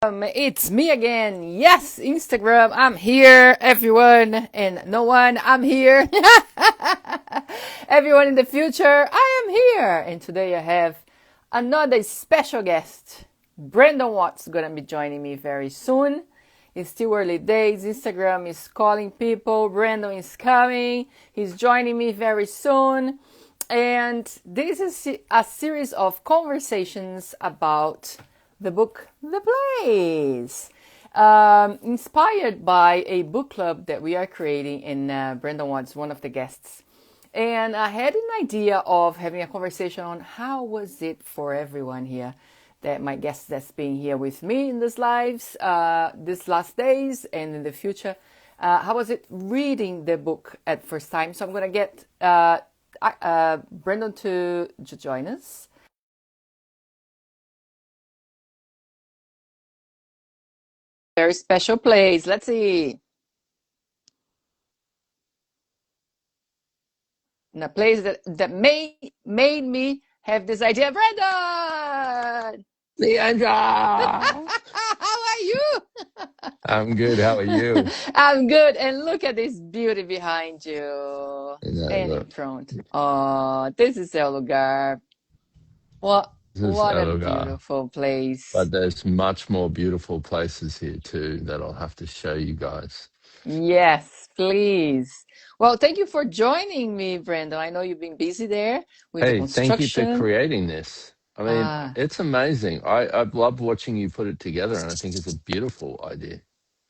It's me again. Yes, Instagram, I'm here. Everyone and no one, I'm here. Everyone in the future, I am here. And today I have another special guest. Brendon Watt's gonna be joining me very soon. It's still early days. Instagram is calling people. Brendon is coming. He's joining me very soon. And this is a series of conversations about the book The Blaze, inspired by a book club that we are creating, and Brendon was one of the guests. And I had an idea of having a conversation on how was it for everyone here, that my guest that's been here with me in these lives, these last days and in the future. How was it reading the book at first time? So I'm going to get Brendon to join us. Very special place. Let's see. In a place that made me have this idea. Brendon! Leandra, How are you? I'm good. How are you? I'm good. And look at this beauty behind you and in Look, front. Oh, this is El Lugar. What this is what a Lugar, beautiful place. but there's much more beautiful places here too that I'll have to show you guys. Yes, please. Well, thank you for joining me, Brendon. I know you've been busy there with the Hey, thank you for construction. creating this. I mean, Ah, it's amazing. I've loved watching you put it together, and I think it's a beautiful idea.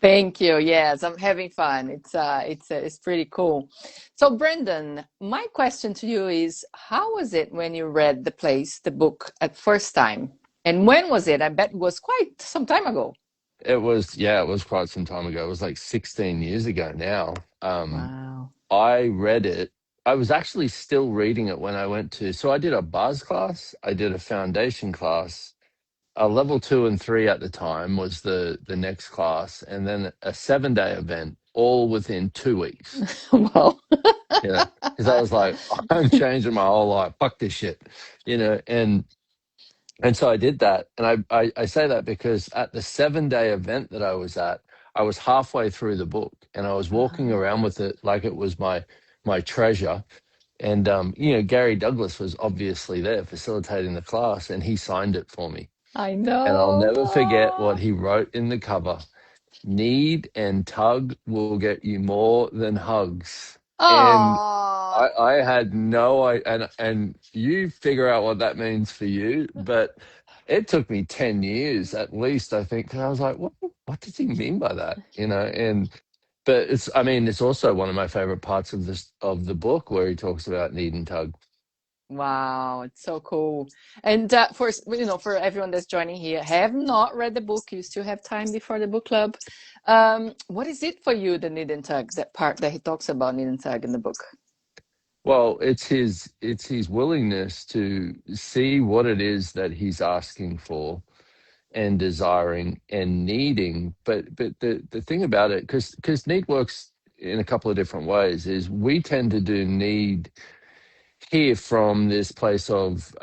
thank you. Yes, I'm having fun. It's pretty cool. So, Brendon, my question to you is, how was it when you read the book at first time? And when was it? I bet it was quite some time ago. It was quite some time ago. It was like 16 years ago now. Wow. I read it. I was actually still reading it when I went to, so I did a buzz class, I did a foundation class. A level 2 and 3 at the time was the next class, and then a 7 day event, all within 2 weeks. Wow. You know, because I was like, I'm changing my whole life. Fuck this shit. You know, and so I did that, and I say that because at the 7 day event that I was at, I was halfway through the book, and I was walking Uh-huh. around with it like it was my treasure. And Gary Douglas was obviously there facilitating the class, and he signed it for me. I And I'll know. never forget what he wrote in the cover. Need and tug will get you more than hugs. And Oh. I had no idea, and you figure out what that means for you, but it took me 10 years at least, I think, because I was like, what does he mean by that? But I mean, it's also one of my favorite parts of the book where he talks about need and tug. Wow, it's so cool. And for everyone that's joining here, have not read the book, you still have time before the book club. What is it for you, the knit and tug, that part that he talks about knit and tug in the book? Well, it's his willingness to see what it is that he's asking for and desiring and needing. But the thing about it, because need works in a couple of different ways, is we tend to do need here from this place of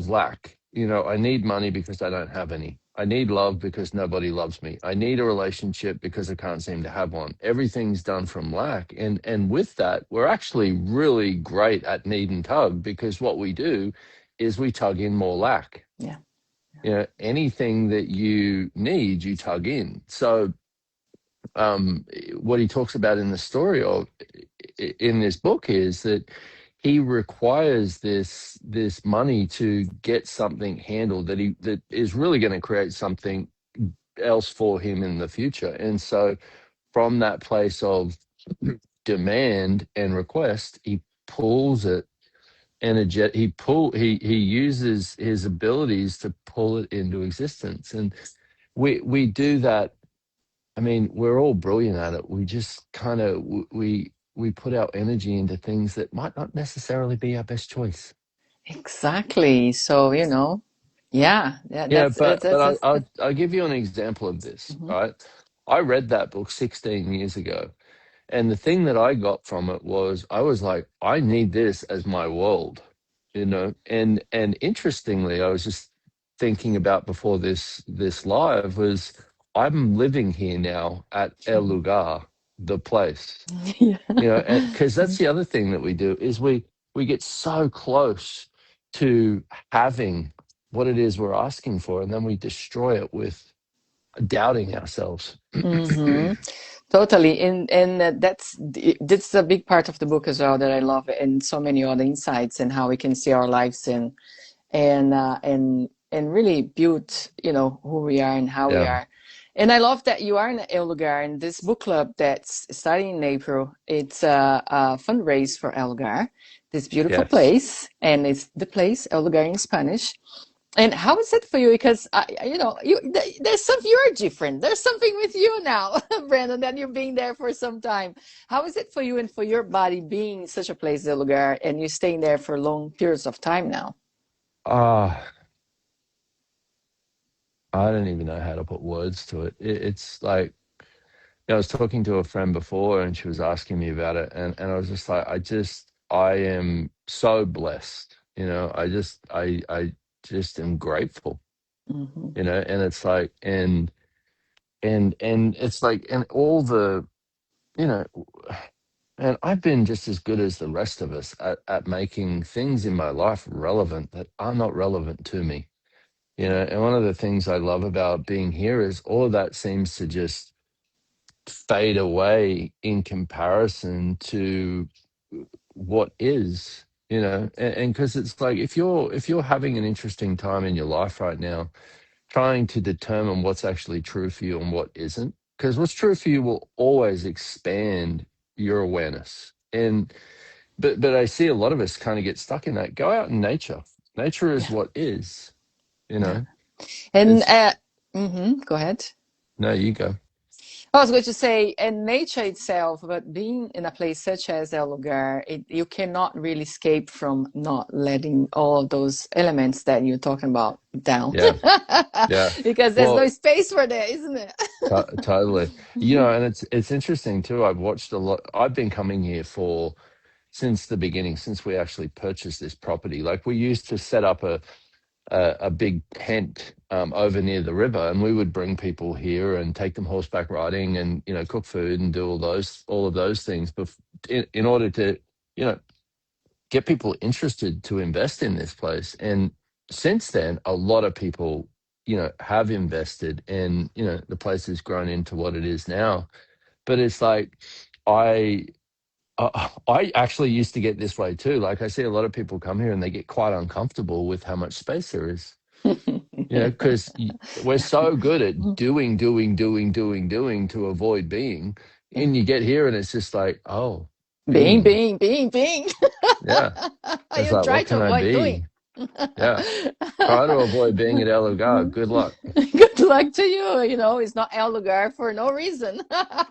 lack. I need money because I don't have any. I need love because nobody loves me. I need a relationship because I can't seem to have one. Everything's done from lack. And with that, we're actually really great at need and tug, because what we do is we tug in more lack. Yeah. Anything that you need, you tug in. So what he talks about in the story of in this book is that he requires this money to get something handled that is really going to create something else for him in the future. And so from that place of demand and request, he pulls it he uses his abilities to pull it into existence. And we do that. I mean, we're all brilliant at it. We just kind of we put our energy into things that might not necessarily be our best choice. Exactly. So, yeah, yeah, Yeah, that's but that's but that's, I'll, that's, I'll that's I'll give you an example of this. mhm. Right, I read that book 16 years ago, and the thing that I got from it was I was like, I need this as my world. And interestingly, I was just thinking about before this live was I'm living here now at El Lugar, the place. Yeah. You know, because that's the other thing that we do is we get so close to having what it is we're asking for, and then we destroy it with doubting ourselves. Hmm. Totally, and that's a big part of the book as well that I love, and so many other insights and how we can see our lives and really build, who we are and how we Yeah. are. And I love that you are in El Lugar in this book club that's starting in April. It's a fundraise for El Lugar, this beautiful Yes. place, and it's the place El Lugar in Spanish. And how is it for you? Because there's something you're different. There's something with you now, Brandon, that you've been there for some time. How is it for you and for your body being in such a place, El Lugar, and you staying there for long periods of time now? Ah, I don't even know how to put words to it. It's like, I was talking to a friend before and she was asking me about it, and I was just like, I am so blessed. I just am grateful, Hmm. and it's like, and it's like, and all the, you know, and I've been just as good as the rest of us at making things in my life relevant that are not relevant to me. And one of the things I love about being here is all of that seems to just fade away in comparison to what is, and because it's like if you're having an interesting time in your life right now, trying to determine what's actually true for you and what isn't, because what's true for you will always expand your awareness. But I see a lot of us kind of get stuck in that. Go out in nature. Nature is Yeah, what is, you yeah. know. And It's go ahead. no, you go. I was going to say, and nature itself, but being in a place such as El Lugar, you cannot really escape from not letting all of those elements that you're talking about down. Yeah. Yeah. Because there's no Well, space for that, isn't it? totally. And it's interesting too. I've watched a lot. I've been coming here for since the beginning, since we actually purchased this property. Like we used to set up a big tent over near the river, and we would bring people here and take them horseback riding, and cook food and do all of those things, in order to you know get people interested to invest in this place. And since then, a lot of people, have invested, and the place has grown into what it is now. But it's like I. I actually used to get this way too. Like I see a lot of people come here and they get quite uncomfortable with how much space there is. Because we're so good at doing, doing, doing, doing, doing to avoid being. And you get here and it's just like, oh, Being, being. being, being, being. Yeah. It's You like, try what to can I avoid doing. be? Yeah. Try to avoid being at Elugar. Good luck. Good luck to you. It's not El Lugar for no reason.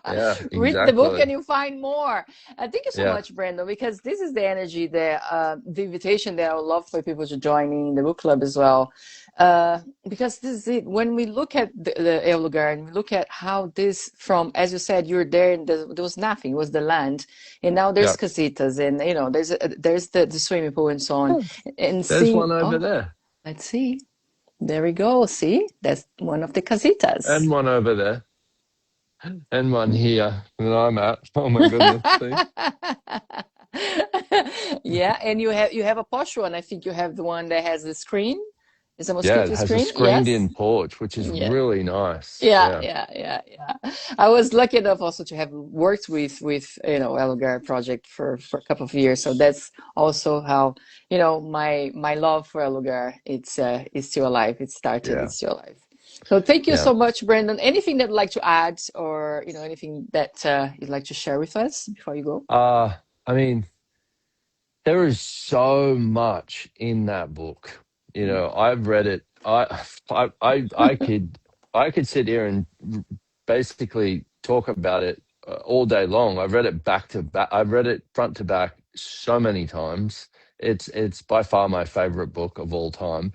Yeah, Read the book exactly. and you find more. Thank you so Yeah. much, Brendon, because this is the energy, the invitation that I would love for people to join in the book club as well. Because this is it. When we look at the El Lugar and we look at how this, from, as you said, you were there and there was nothing, it was the land. And now there's Yeah. casitas and, there's the swimming pool and so on. Oh, And there's seeing, one over oh, there let's see. There we go. See, that's one of the casitas. and one over there and one here that I'm at. Oh my goodness. See? Yeah, and you have a posh one. I think you have the one that has the screen. Is a Yeah, it mosquito has a screen? screened Yes. in porch, which is Yeah. really nice. Yeah, Yeah. yeah, yeah, yeah. I was lucky enough also to have worked with Elgar project for a couple of years. So that's also how my love for Elgar is still alive. It started. Yeah. It's still alive. So thank you Yeah. so much, Brendon. Anything that you'd like to add, or anything that you'd like to share with us before you go? I mean, there is so much in that book. I've read it. I could sit here and basically talk about it all day long. I've read it back to back. I've read it front to back so many times. It's by far my favorite book of all time.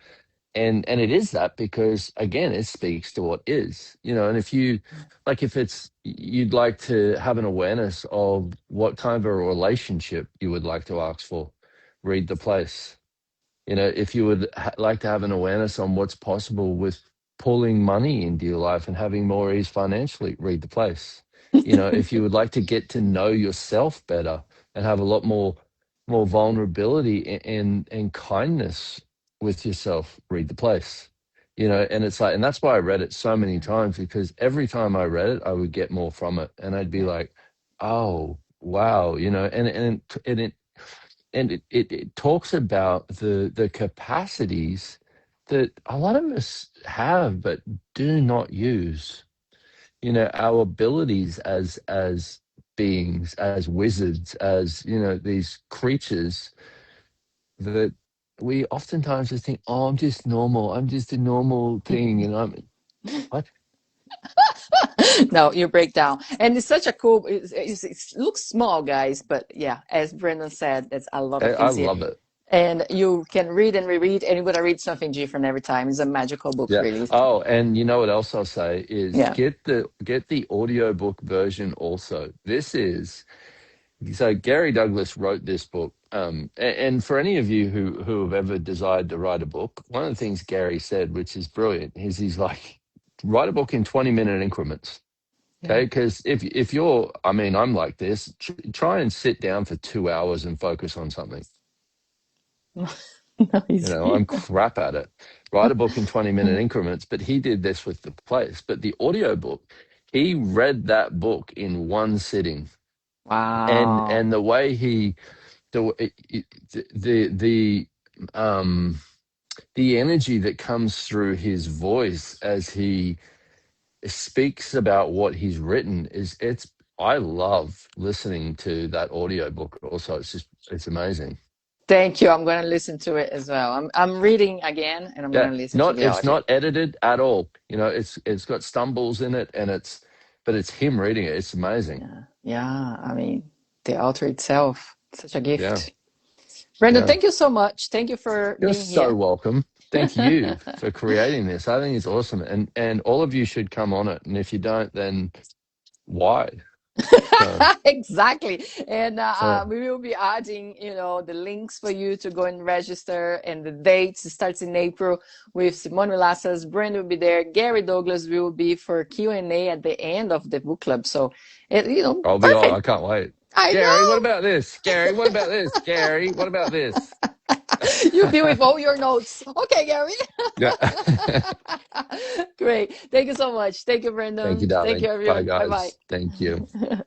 And it is that because again it speaks to what is, and if you like, if it's you'd like to have an awareness of what kind of a relationship you would like to ask for, read the place. If you would like to have an awareness on what's possible with pulling money into your life and having more ease financially, read the place. If you would like to get to know yourself better and have a lot more vulnerability and kindness with yourself, read the place. And it's like, and that's why I read it so many times, because every time I read it, I would get more from it, and I'd be Yeah. like, oh wow, and it talks about the capacities that a lot of us have but do not use. Our abilities as beings, as wizards, as these creatures that we oftentimes just think, oh, I'm just normal. I'm just a normal thing, and I'm what? No, you break down. And it's such a cool, it looks small, guys, but yeah, as Brendon said, there's a lot of I things here. love it. And you can read and reread, and you're going to read something different every time. It's a magical book, Yeah. really. Oh, and you know what else I'll say is Yeah. get the audiobook version also. This is So Gary Douglas wrote this book. And for any of you who have ever desired to write a book, one of the things Gary said, which is brilliant, is he's like, write a book in 20-minute increments. Yeah. Okay. Because if you're, I mean, I'm like this, try and sit down for 2 hours and focus on something. Not easy. I'm crap at it. Write a book in 20-minute increments, but he did this with the place. But the audiobook, he read that book in one sitting. And Wow. and the way he the the energy that comes through his voice as he speaks about what he's written it's I love listening to that audiobook also. It's amazing. Thank you. I'm going to listen to it as well. I'm reading again, and I'm going Yeah, to listen to not the it's audio. not edited at all. It's got stumbles in it, and it's him reading it. It's amazing. Yeah. Yeah. I mean, the author itself, such a Yeah, gift. Brendon, yeah. thank you so much. Thank you for You're being so here. welcome. Thank you for creating this. I think it's awesome, and all of you should come on it. And if you don't, then why? So, Exactly. And yeah. we will be adding, the links for you to go and register, and the dates. It starts in April with Simone Villassas. Brandon will be there. Gary Douglas will be for Q&A at the end of the book club. So, I'll be on. I perfect. can't wait. I Gary, what know. about this? Gary, what about this? Gary, what about this? You'll be with all your notes. Okay, Gary. Yeah. Great. Thank you so much. Thank you, Thank you, Brandon. Thank you, darling. Bye, everyone. Bye guys. Thank you. bye.